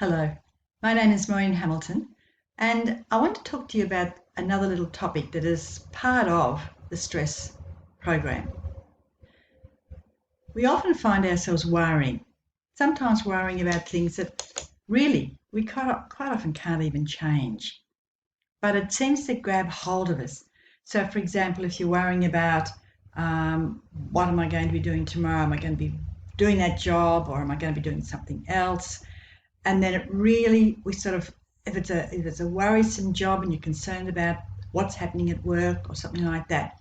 Hello, my name is Maureen Hamilton, and I want to talk to you about another little topic that is part of the stress program. We often find ourselves worrying, sometimes worrying about things that really we quite often can't even change, but it seems to grab hold of us. So, for example, if you're worrying about what am I going to be doing tomorrow? Am I going to be doing that job, or am I going to be doing something else? And then it really, if it's a worrisome job and you're concerned about what's happening at work or something like that,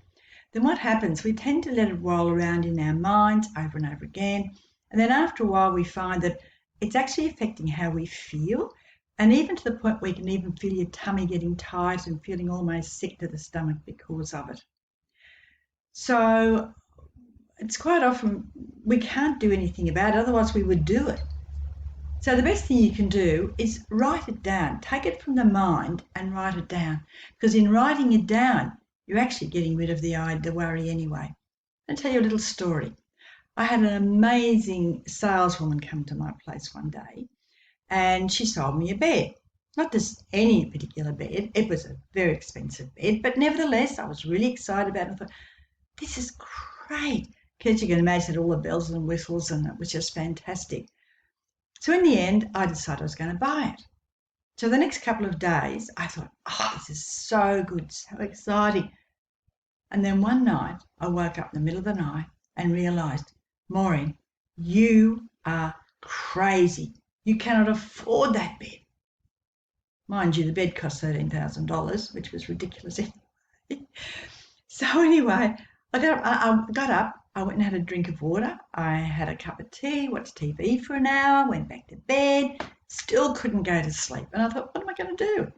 then what happens? We tend to let it roll around in our minds over and over again. And then after a while, we find that it's actually affecting how we feel. And even to the point where you can even feel your tummy getting tight and feeling almost sick to the stomach because of it. So it's quite often we can't do anything about it, otherwise we would do it. So the best thing you can do is write it down. Take it from the mind and write it down. Because in writing it down, you're actually getting rid of the worry anyway. I'll tell you a little story. I had an amazing saleswoman come to my place one day, and she sold me a bed. Not just any particular bed. It was a very expensive bed, but nevertheless, I was really excited about it. I thought, this is great. Because you can imagine all the bells and whistles, and it was just fantastic. So in the end, I decided I was going to buy it. So the next couple of days, I thought, oh, this is so good, so exciting. And then one night, I woke up in the middle of the night and realised, Maureen, you are crazy. You cannot afford that bed. Mind you, the bed cost $13,000, which was ridiculous anyway. So anyway, I got up, I went and had a drink of water. I had a cup of tea, watched TV for an hour, went back to bed, still couldn't go to sleep. And I thought, what am I going to do?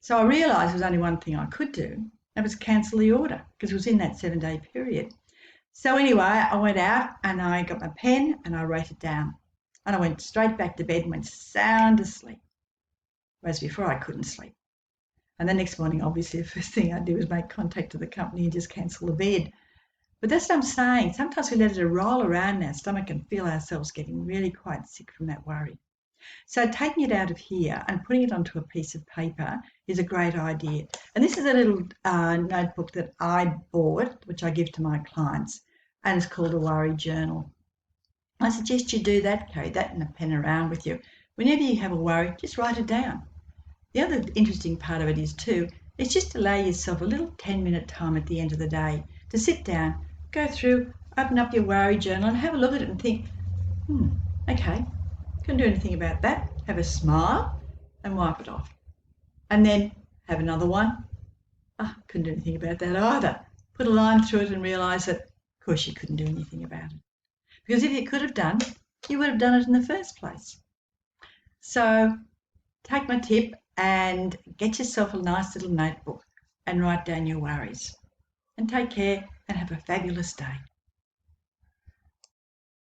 So I realised there was only one thing I could do. That was cancel the order because it was in that 7-day period. So anyway, I went out and I got my pen and I wrote it down. And I went straight back to bed and went sound asleep. Whereas before I couldn't sleep. And the next morning, obviously, the first thing I did was make contact to the company and just cancel the bed. But that's what I'm saying. Sometimes we let it roll around in our stomach and feel ourselves getting really quite sick from that worry. So taking it out of here and putting it onto a piece of paper is a great idea. And this is a little notebook that I bought, which I give to my clients, and it's called a worry journal. I suggest you do that, carry that and a pen around with you. Whenever you have a worry, just write it down. The other interesting part of it is too, is just allow yourself a little 10-minute time at the end of the day to sit down, go through, open up your worry journal and have a look at it and think, okay, couldn't do anything about that. Have a smile and wipe it off. And then have another one. Couldn't do anything about that either. Put a line through it and realise that, of course, you couldn't do anything about it. Because if you could have done, you would have done it in the first place. So take my tip and get yourself a nice little notebook and write down your worries. And take care and have a fabulous day.